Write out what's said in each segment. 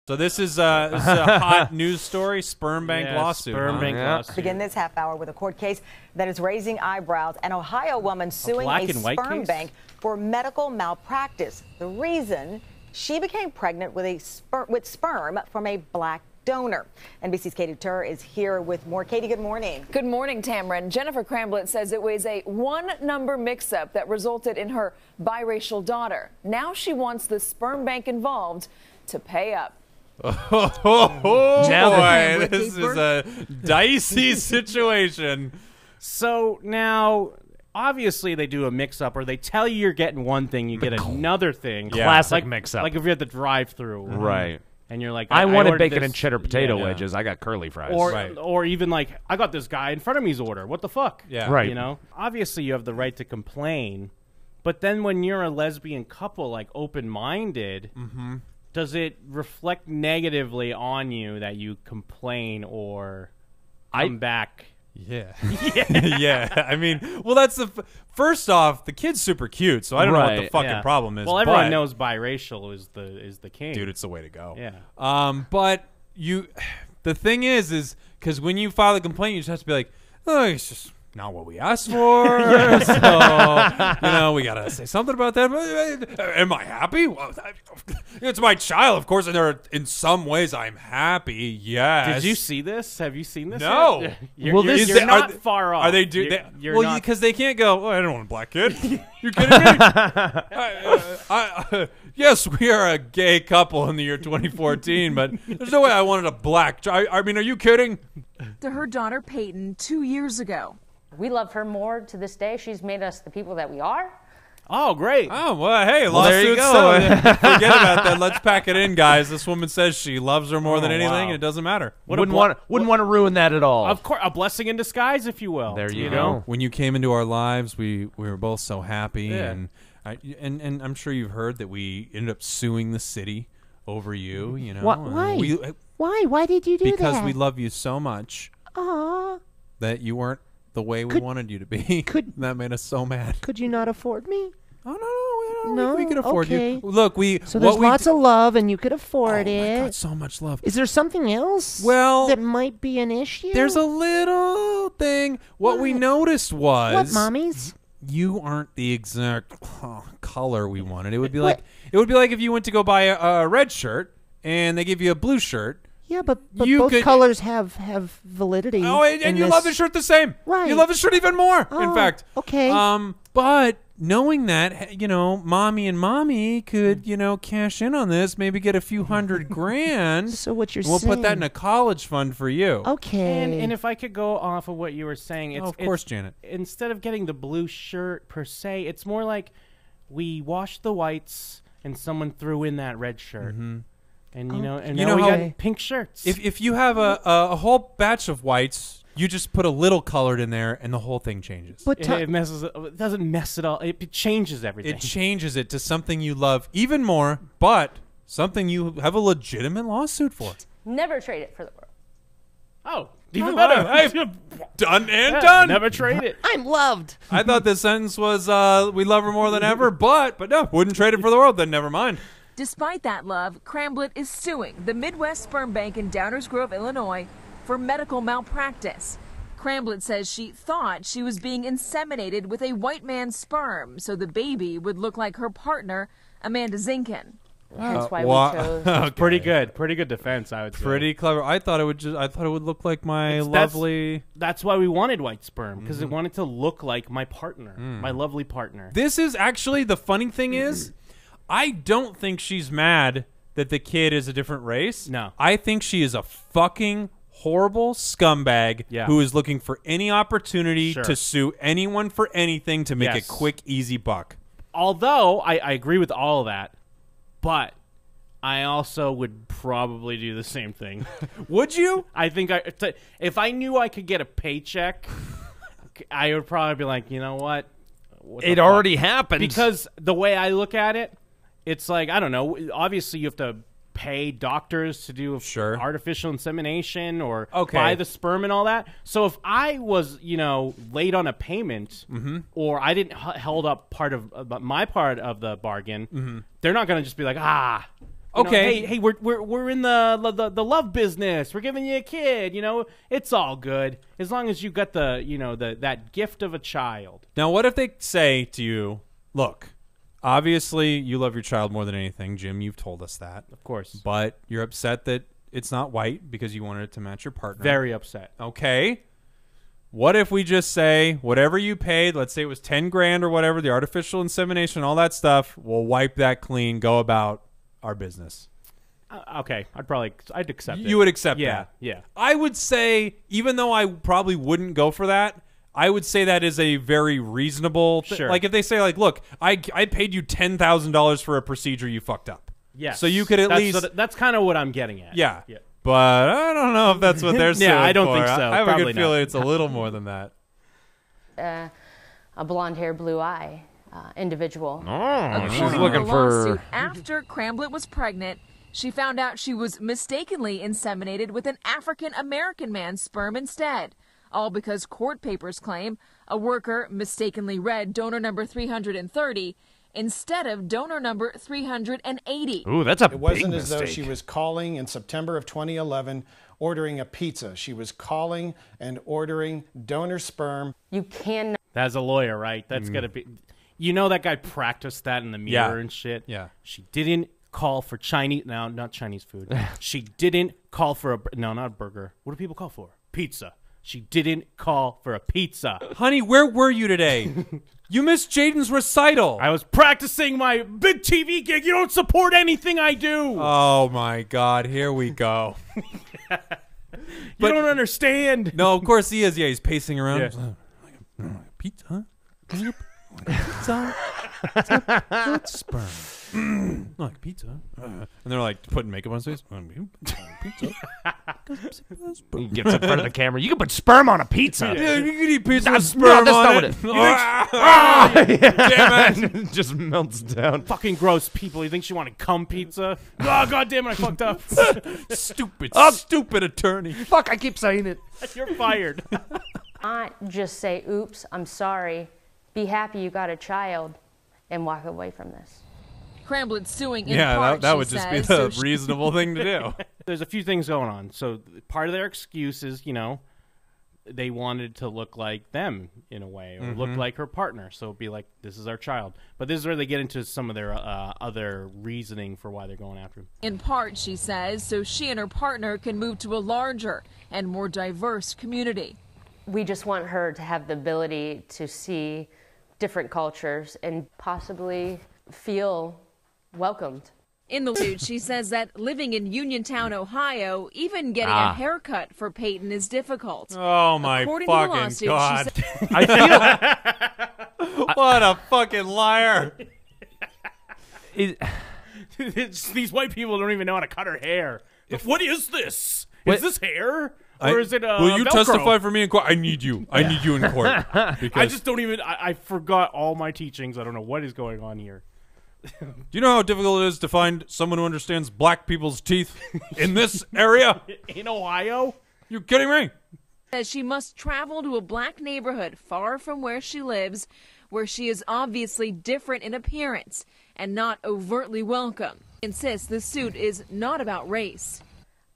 So this is a hot news story, sperm bank lawsuit. Sperm bank lawsuit. Begin this half hour with a court case that is raising eyebrows. An Ohio woman suing a sperm bank for medical malpractice. The reason, she became pregnant with sperm from a black donor. NBC's Katie Tur is here with more. Katie, good morning. Good morning, Tamron. Jennifer Cramblett says it was a one-number mix-up that resulted in her biracial daughter. Now she wants the sperm bank involved to pay up. Boy, this is a dicey situation. So now, obviously, they do a mix-up, or they tell you you're getting one thing, you get another thing. Classic mix-up. Like if you're at the drive-thru. Right. And you're like, I wanted bacon this, and cheddar potato wedges. I got curly fries. Or even like, I got this guy in front of me's order. What the fuck? Yeah. Right. You know? Obviously, you have the right to complain. But then when you're a lesbian couple, like open-minded, does it reflect negatively on you that you complain or come back? Yeah. Yeah. I mean, well, that's the first off, the kid's super cute, so I don't know what the fucking problem is. Well, everyone knows biracial is the king. Dude, it's the way to go. Yeah. But the thing is because when you file a complaint, you just have to be like, oh, it's just not what we asked for. So, we got to say something about that. Am I happy? Well, it's my child, of course, and in some ways I'm happy, yes. Did you see this? Have you seen this? No. You're not far off. Are they because they can't go, oh, I don't want a black kid. You kidding me? Yes, we are a gay couple in the year 2014, but there's no way I wanted a black child. I mean, are you kidding? To her daughter Peyton 2 years ago. We love her more to this day. She's made us the people that we are. Oh, great. Oh, well, hey, there you lawsuits. go. Forget about that. Let's pack it in, guys. This woman says she loves her more than anything, and it doesn't matter. Wouldn't want to ruin that at all. Of course, a blessing in disguise, if you will. There you go. When you came into our lives, we were both so happy, and I'm sure you've heard that we ended up suing the city over you. You know, why? Why did you do that? Because we love you so much. Aww. That you weren't the way we wanted you to be. That made us so mad. Could you not afford me? Oh no, we could afford you. Look, so there's lots of love, and you could afford it. Oh my God, so much love. Is there something else? Well, that might be an issue. There's a little thing. What we noticed was mommies? You aren't the exact color we wanted. It would be like if you went to go buy a red shirt and they give you a blue shirt. Yeah, but both colors have validity. Oh, and you love the shirt the same. Right. You love the shirt even more, in fact. Okay. But knowing that, mommy and mommy could, cash in on this, maybe get a few $100,000. So what you're saying? We'll put that in a college fund for you. Okay. And if I could go off of what you were saying. Of course, Janet. Instead of getting the blue shirt per se, it's more like we washed the whites and someone threw in that red shirt. And now we got pink shirts. If you have a whole batch of whites, you just put a little colored in there, and the whole thing changes. But it messes. It doesn't mess it all. It changes everything. It changes it to something you love even more, but something you have a legitimate lawsuit for. Never trade it for the world. Oh, even better. Done and done. Never trade it. I'm loved. I thought this sentence was we love her more than ever, but no, wouldn't trade it for the world. Then never mind. Despite that love, Cramblett is suing the Midwest Sperm Bank in Downers Grove, Illinois, for medical malpractice. Cramblett says she thought she was being inseminated with a white man's sperm, so the baby would look like her partner, Amanda Zinkin. That's why we chose. Okay. Pretty good defense, I would say. Pretty clever. I thought it would look like my lovely. That's why we wanted white sperm, because it wanted to look like my partner, my lovely partner. This is actually the funny thing is. I don't think she's mad that the kid is a different race. No. I think she is a fucking horrible scumbag who is looking for any opportunity to sue anyone for anything to make a quick, easy buck. Although, I agree with all of that, but I also would probably do the same thing. Would you? I think if I knew I could get a paycheck, I would probably be like, you know what? It already happened. Because the way I look at it, it's like, I don't know, obviously you have to pay doctors to do artificial insemination or buy the sperm and all that. So if I was, late on a payment or I didn't held up my part of the bargain, they're not going to just be like, Okay, hey, we're in the love business. We're giving you a kid. It's all good as long as you got that gift of a child. Now, what if they say to you, "Look, obviously you love your child more than anything, Jim. You've told us that, of course, but you're upset that it's not white because you wanted it to match your partner. Very upset. Okay." What if we just say, whatever you paid, let's say it was 10 grand or whatever, the artificial insemination, all that stuff, we'll wipe that clean, go about our business. Okay, I'd accept it. You would accept that? Yeah. I would say, even though I probably wouldn't go for that, I would say that is a very reasonable thing. Sure. Like if they say, like, look, I paid you $10,000 for a procedure you fucked up. Yes. So you could at least... that's kind of what I'm getting at. Yeah. But I don't know if that's what they're saying. Yeah, I don't think so. I have Probably a good feeling it's a little more than that. A blonde hair, blue eye individual. Oh, she's looking for... After Cramblett was pregnant, she found out she was mistakenly inseminated with an African-American man's sperm instead. All because court papers claim a worker mistakenly read donor number 330 instead of donor number 380. Ooh, that's a big mistake. It wasn't as though she was calling in September of 2011 ordering a pizza. She was calling and ordering donor sperm. You can. That's a lawyer, right? That's got to be... that guy practiced that in the mirror and shit? Yeah. She didn't call for Chinese... No, not Chinese food. She didn't call for a... No, not a burger. What do people call for? Pizza. She didn't call for a pizza. Honey, where were you today? You missed Jaden's recital. I was practicing my big TV gig. You don't support anything I do. Oh, my God. Here we go. You don't understand. No, of course he is. Yeah, he's pacing around. Yeah. Like a pizza, huh? Pizza? It's sperm. Like pizza. And they're like putting makeup on his face. Pizza. He gets in front of the camera. You can put sperm on a pizza. Yeah, you can eat pizza with sperm on it. Damn it. Just melts down. Fucking gross people. You think she wanted cum pizza? Oh, God damn it, I fucked up. Stupid attorney. Fuck, I keep saying it. You're fired. Not just say, oops, I'm sorry. Be happy you got a child and walk away from this. Cramblett suing in part, that would just be the reasonable thing to do. There's a few things going on. So part of their excuse is, they wanted to look like them in a way, or look like her partner. So it'd be like, this is our child. But this is where they get into some of their other reasoning for why they're going after him. In part, she says, so she and her partner can move to a larger and more diverse community. We just want her to have the ability to see different cultures and possibly feel welcomed. In the suit, she says that living in Uniontown, Ohio, even getting a haircut for Peyton is difficult. Oh, my According fucking to the lawsuit, God. I feel... What a fucking liar. These white people don't even know how to cut her hair. What is this? Is this hair? Or is it will you Velcro? testify for me in court? I need you. I need you in court. I just don't even... I forgot all my teachings. I don't know what is going on here. Do you know how difficult it is to find someone who understands black people's teeth in this area? In Ohio? You kidding me? Says she must travel to a black neighborhood far from where she lives, where she is obviously different in appearance and not overtly welcome. Insists the suit is not about race.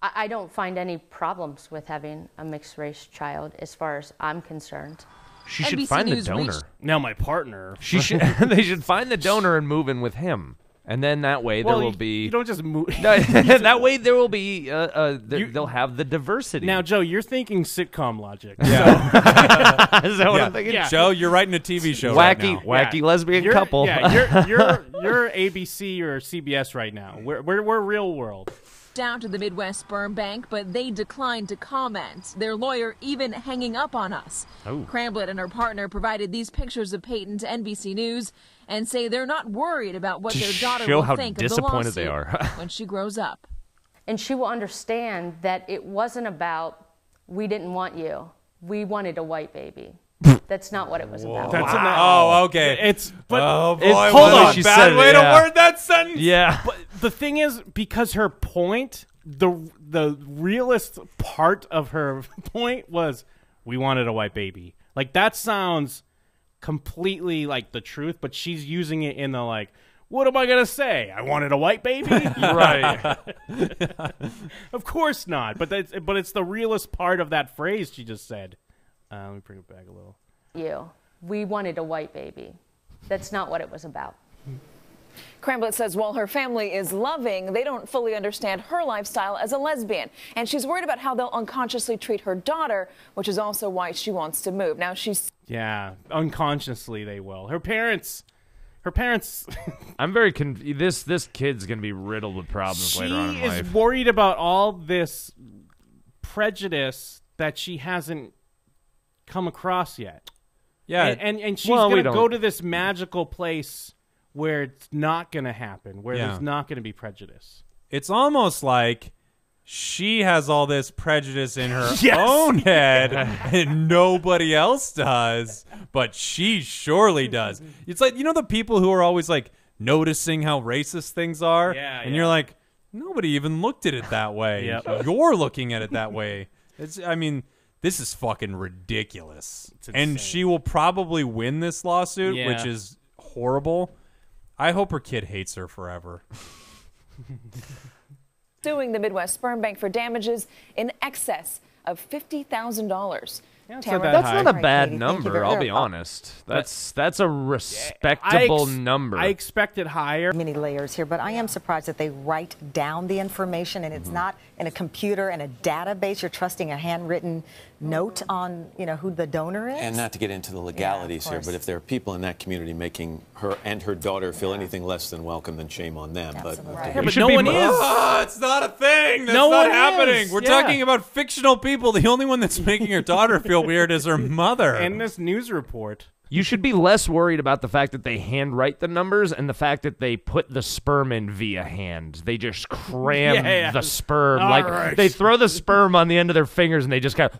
I don't find any problems with having a mixed-race child as far as I'm concerned. She should find the donor. Now my partner. They should find the donor and move in with him. And then that way there will be... You don't just move... that way there will be... they'll have the diversity. Now, Joe, you're thinking sitcom logic. Yeah. Is that what I'm thinking? Yeah. Joe, you're writing a TV show right now. Wacky lesbian couple. Yeah, you're ABC or CBS right now. We're real world. Down to the Midwest Sperm Bank, but they declined to comment. Their lawyer even hanging up on us. Oh. Cramblett and her partner provided these pictures of Peyton to NBC News and say they're not worried about what their daughter will think of the lawsuit they are. when she grows up. And she will understand that it wasn't about, we didn't want you. We wanted a white baby. That's not what it was about. That's Oh, okay. Oh, boy, hold on. She bad way to word that sentence. Yeah. But the thing is, because her point, the realist part of her point was, we wanted a white baby. Like, that sounds completely like the truth, but she's using it in the like, What am I going to say? I wanted a white baby? Right. Of course not. But it's the realest part of that phrase she just said. Let me bring it back a little. We wanted a white baby. That's not what it was about. Cramblett says while her family is loving, they don't fully understand her lifestyle as a lesbian. And she's worried about how they'll unconsciously treat her daughter, which is also why she wants to move. Now she's... Yeah, unconsciously they will. Her parents... I'm very confused. This kid's going to be riddled with problems later on in life. She is worried about all this prejudice that she hasn't come across yet. Yeah. And she's going to go to this magical place where it's not going to happen, where there's not going to be prejudice. It's almost like she has all this prejudice in her own head and nobody else does, but she surely does. It's like, you know, the people who are always like noticing how racist things are? And you're like, nobody even looked at it that way. You're looking at it that way. I mean, this is fucking ridiculous. And she will probably win this lawsuit, which is horrible. I hope her kid hates her forever. Suing the Midwest Sperm Bank for damages in excess of $50,000. That's not a bad number, I'll be honest. That's a respectable number. I expected higher. Many layers here, but I am surprised that they write down the information and it's not in a computer and a database. You're trusting a handwritten note on, you know, who the donor is. And not to get into the legalities here, but if there are people in that community making her and her daughter feel anything less than welcome, then shame on them. But no one is. It's not a thing. That's not happening. We're talking about fictional people. The only one that's making her daughter feel weird is her mother. In this news report. You should be less worried about the fact that they handwrite the numbers and the fact that they put the sperm in via hand. They just cram the sperm. They throw the sperm on the end of their fingers and they just kind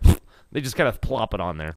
of plop it on there.